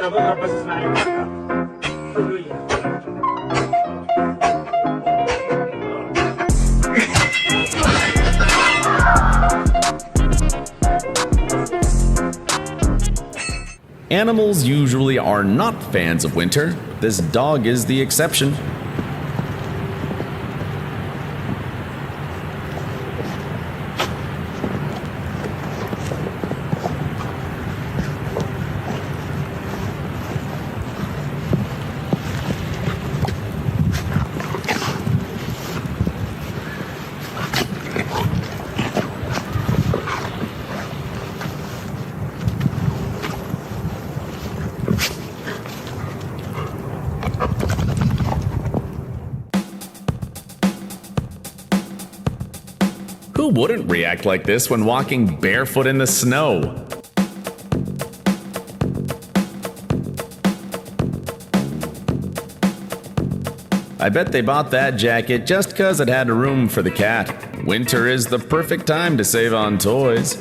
بضرب بس اسمعني قولوا لي. Animals usually are not fans of winter. This dog is the exception. Who wouldn't react like this when walking barefoot in the snow? I bet they bought that jacket just 'cause it had room for the cat. Winter is the perfect time to save on toys.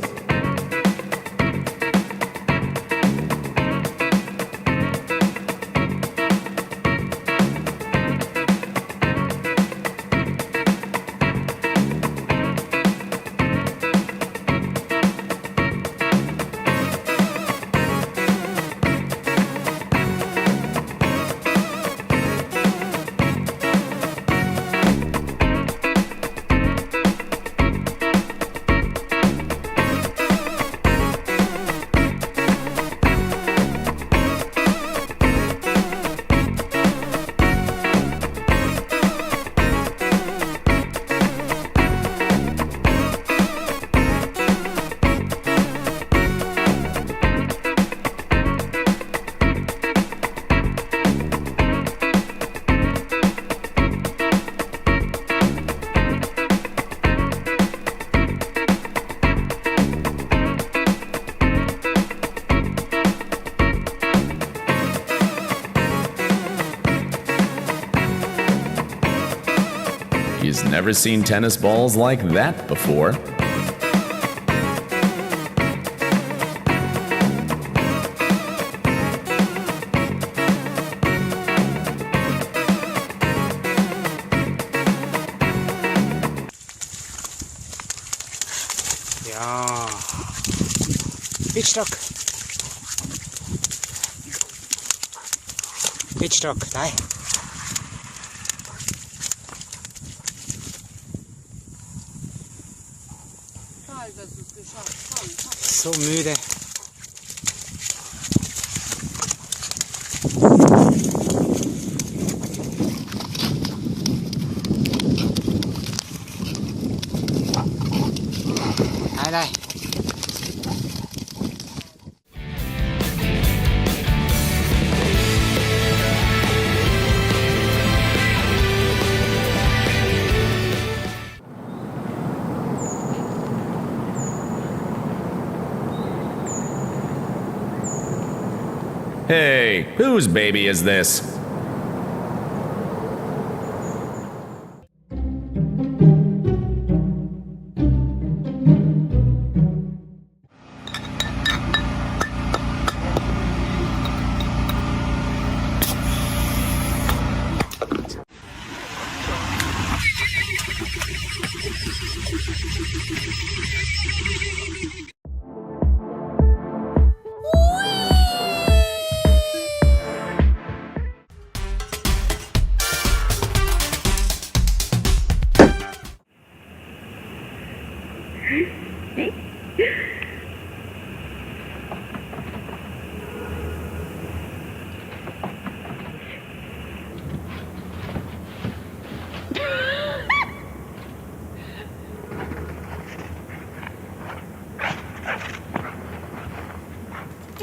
He's never seen tennis balls like that before. Ja. Pitstock. Pitstock, nej. So müde. Nein, nein. Hey, whose baby is this?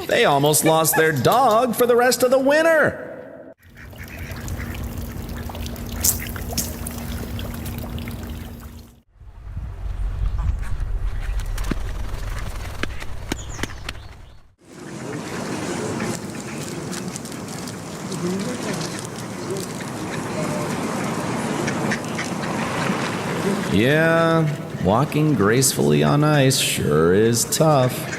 They almost lost their dog for the rest of the winter. Yeah, walking gracefully on ice sure is tough.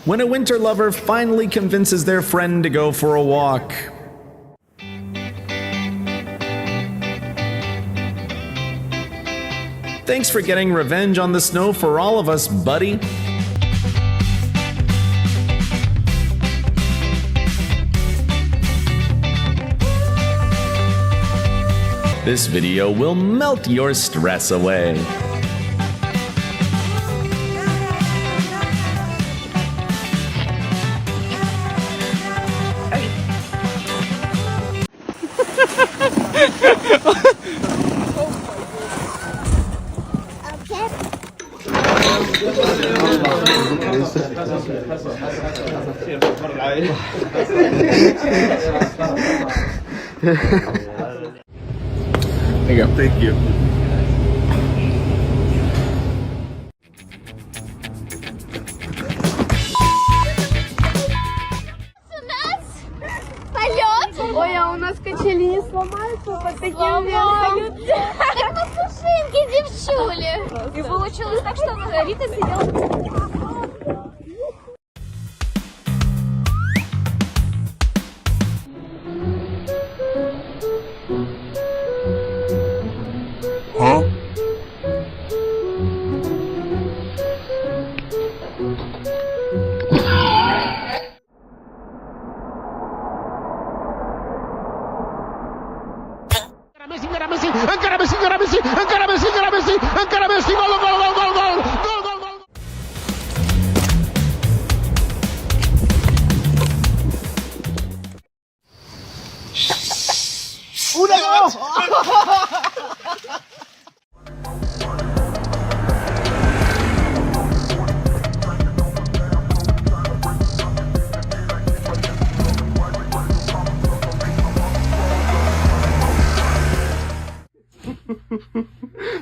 when a winter lover finally convinces their friend to go for a walk. Thanks for getting revenge on the snow for all of us, buddy. This video will melt your stress away. There you go. Thank you. Ой, а у нас качели не сломаются под таким весом. Так мы пушинки, девчули. И получилось так, что Рита сидела...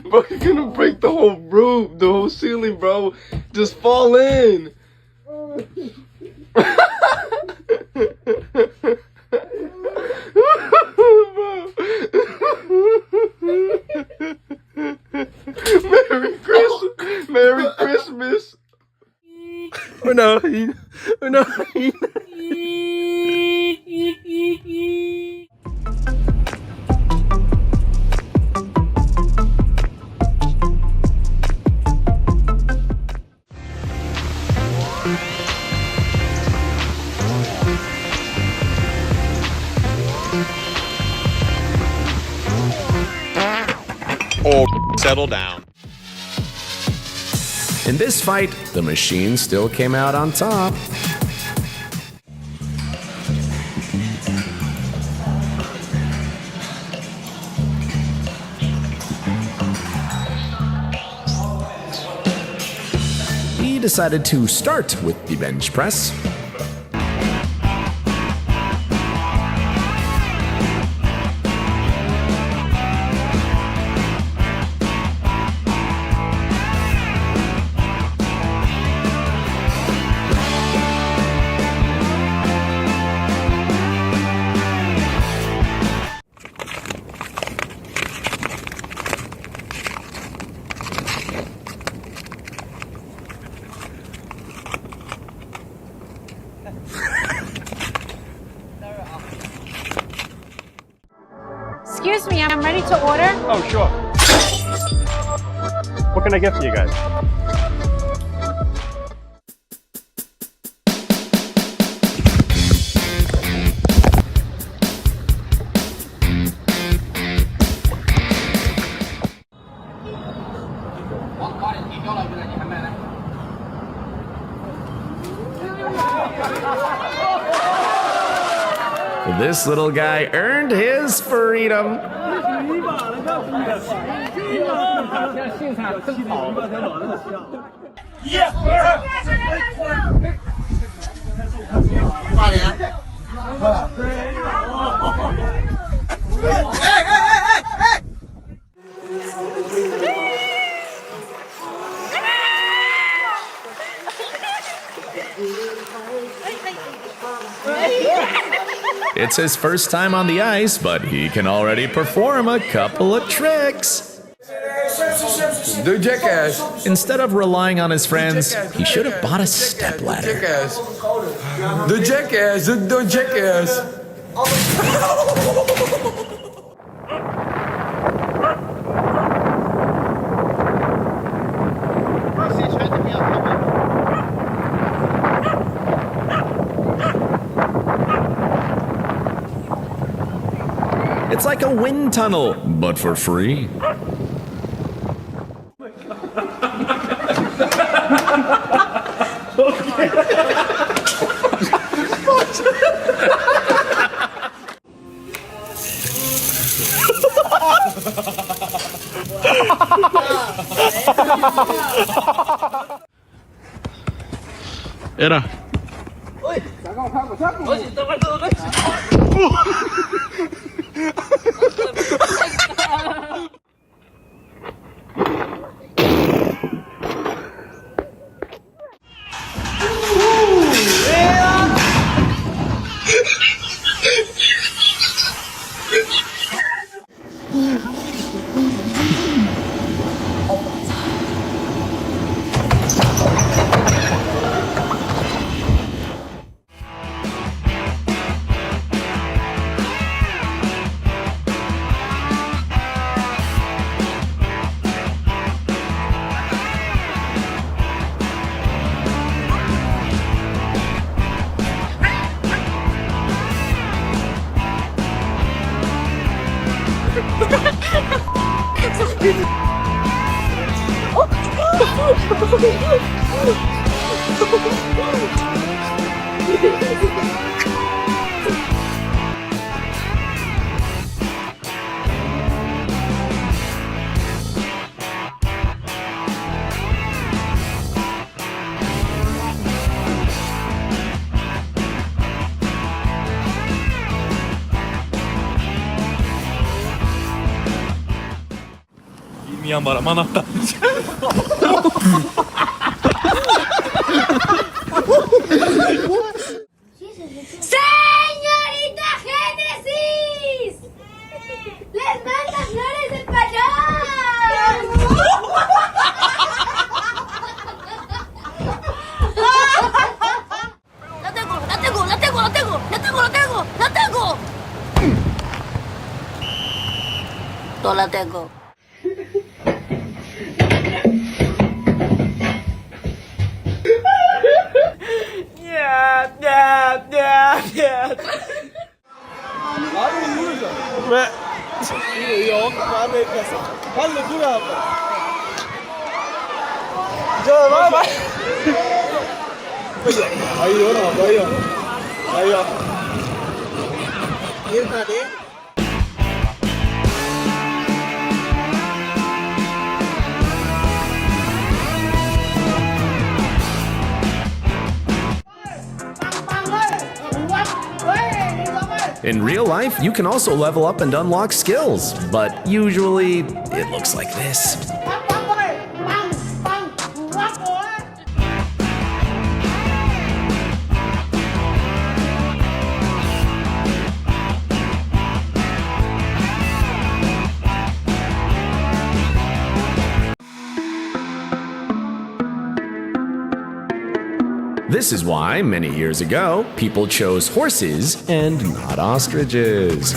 Bro, you're gonna break the whole roof, the whole ceiling, bro. Just fall in. Merry Christmas. We're not. Oh, settle down. In this fight, the machine still came out on top. He decided to start with the bench press. Excuse me, I'm ready to order. Oh, sure. What can I get for you guys? This little guy earned his freedom. It's his first time on the ice, but he can already perform a couple of tricks. The jackass. Instead of relying on his friends, he should have bought a stepladder. Jackass. The jackass. The jackass. It's like a wind tunnel, but for free. Era. ¡Señorita Génesis! ¡Les manda flores de payán! ¡La tengo! ¡La tengo! ¡La tengo! ¡La tengo! ¡La tengo! ¡La tengo! ¡La tengo! No la tengo. In real life, you can also level up and unlock skills, but usually it looks like this. This is why, many years ago, people chose horses and not ostriches.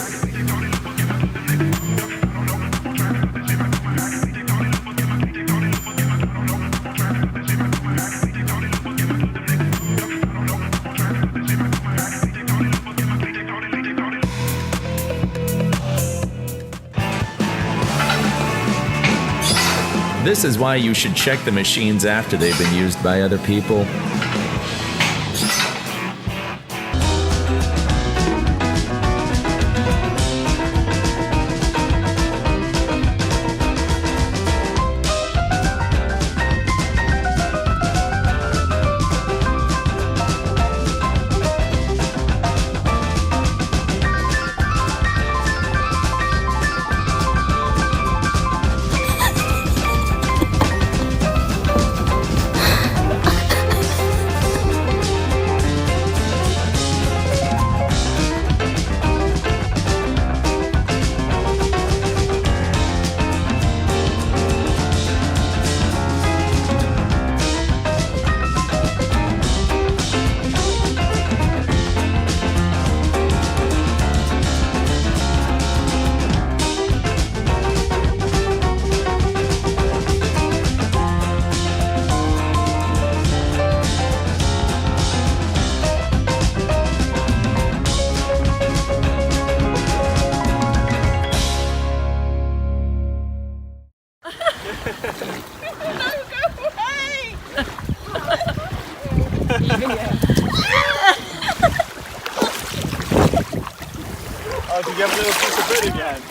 This is why you should check the machines after they've been used by other people. Oh, did you have a little piece of bread again?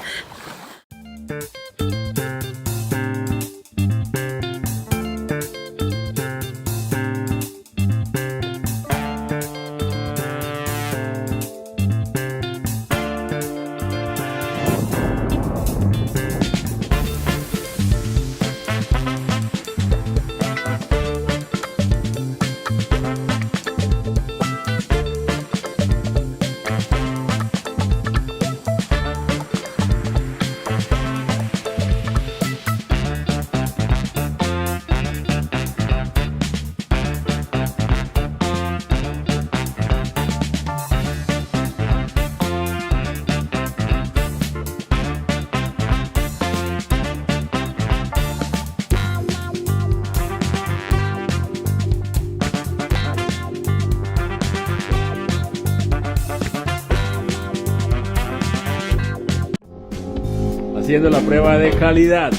Haciendo la prueba de calidad.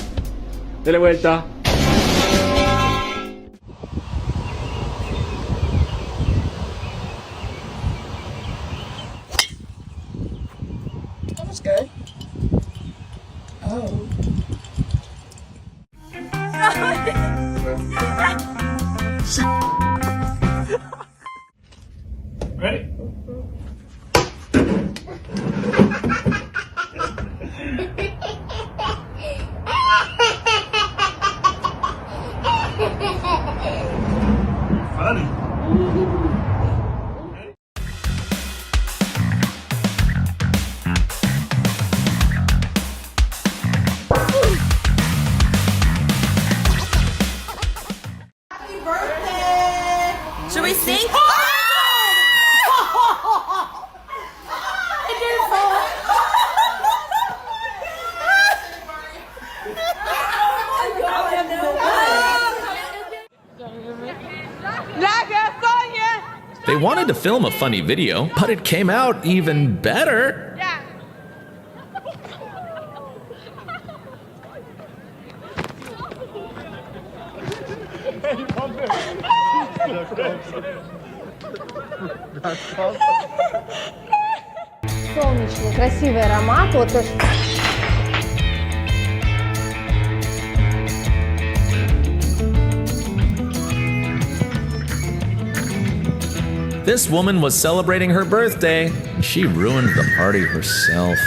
Dele vuelta. Ready? Funny. Should we sing? They wanted to film a funny video, but it came out even better. Солнечный, красивый аромат. Вот то, что... This woman was celebrating her birthday. She ruined the party herself.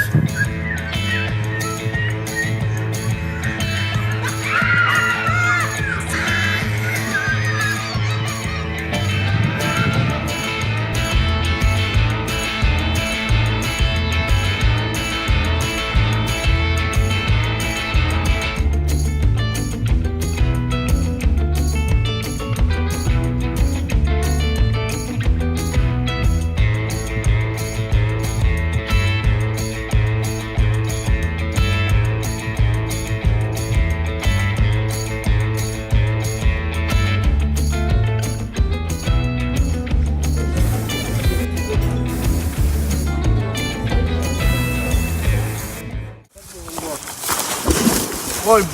Ой,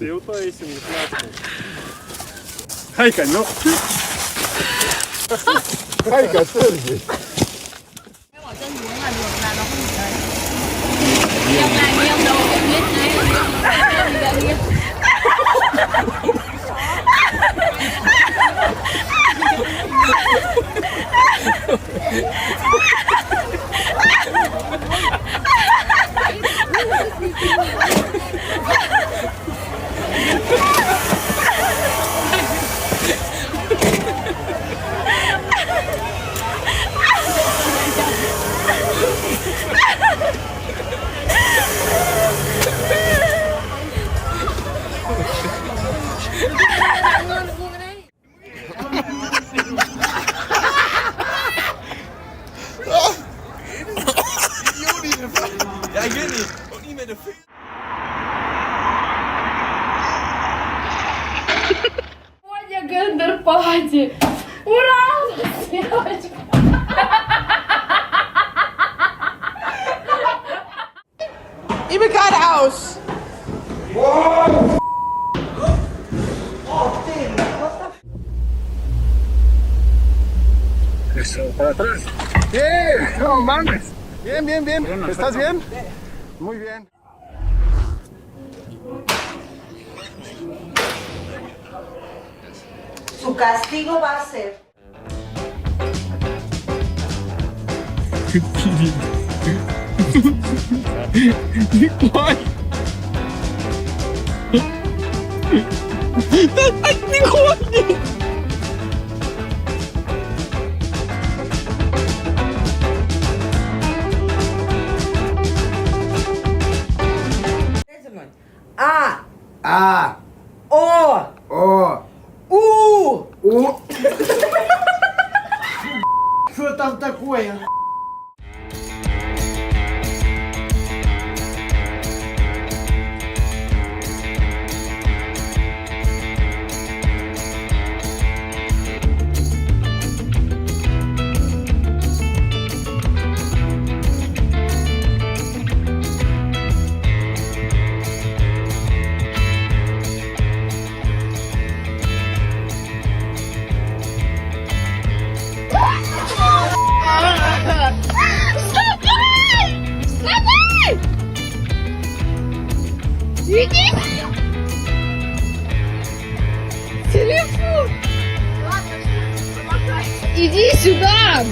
eu tô esse no plástico. Хайка, ну. Хайка, Сергей. Гендер-пати! Ура! Девочка! Even got a house. Eso, para atrás. No mames. Bien, bien, bien. ¿Estás bien? Muy bien. Su castigo va a ser. A. А. O. О. U. У. Что там такое? Иди! Телефон! Иди сюда!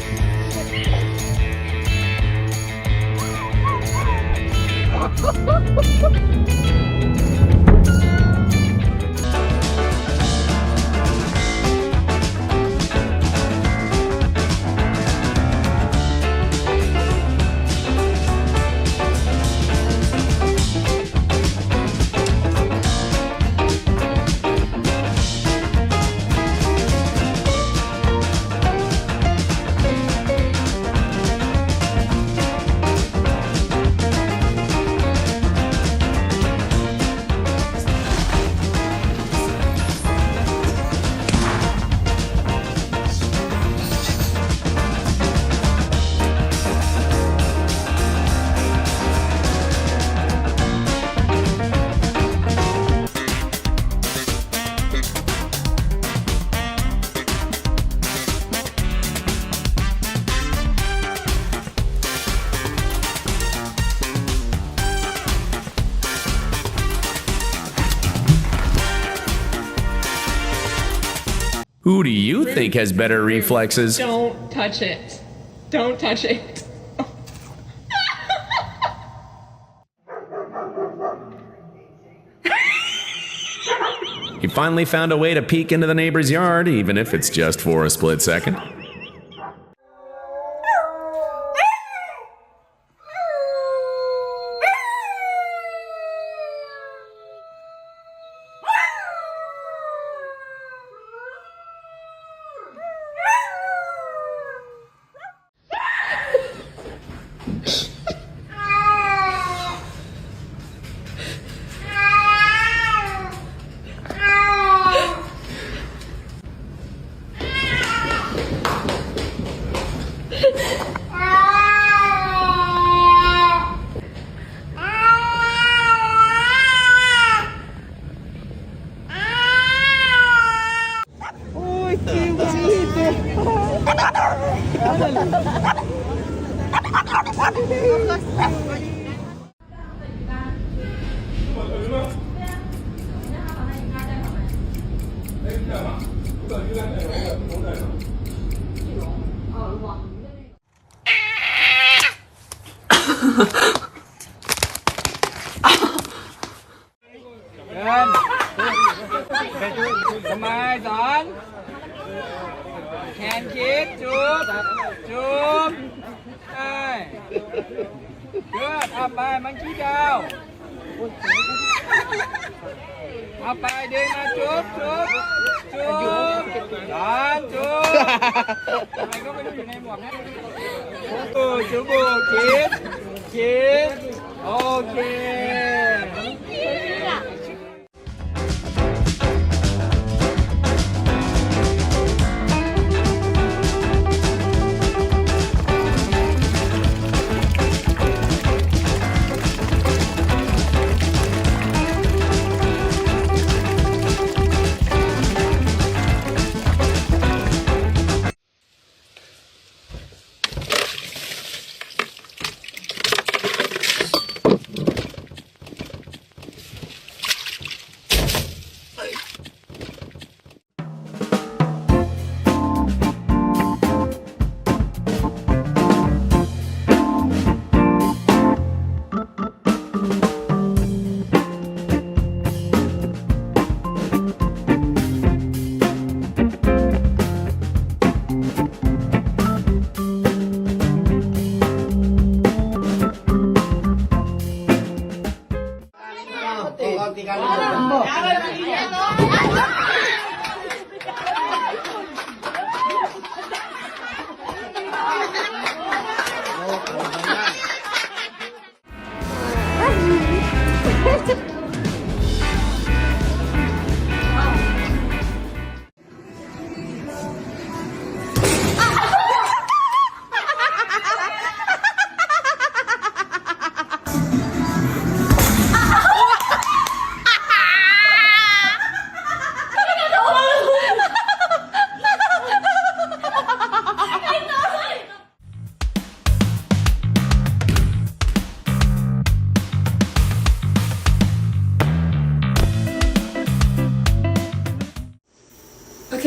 Who do you think has better reflexes? Don't touch it. Don't touch it. He finally found a way to peek into the neighbor's yard, even if it's just for a split second. Come on, Don. Can kick, chụp, chụp. Đây. Good, up bài mang chí cao. Up bài đi nào, chụp, chụp. Chụp. Don, chụp. Mày có cái gì này một nhé. Chụp, kiss. Kiss. Okay.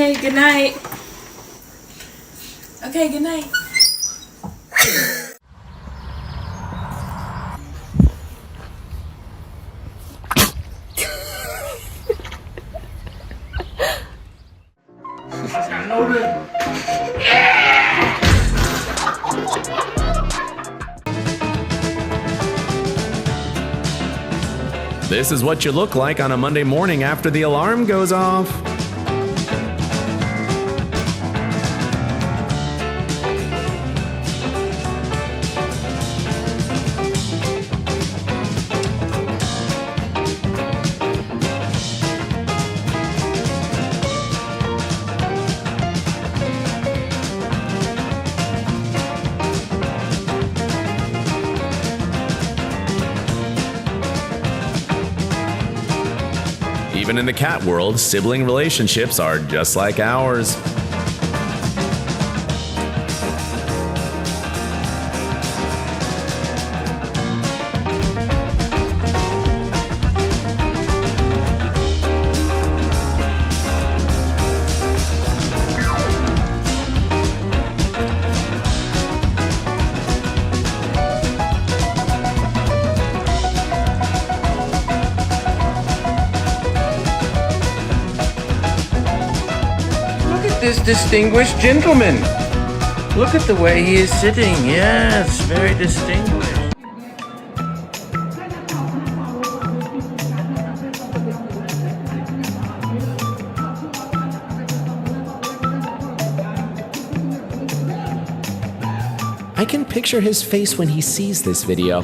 Okay, good night. Okay, good night. This is what you look like on a Monday morning after the alarm goes off. Even in the cat world, sibling relationships are just like ours. This distinguished gentleman. Look at the way he is sitting. Yes, very distinguished. I can picture his face when he sees this video.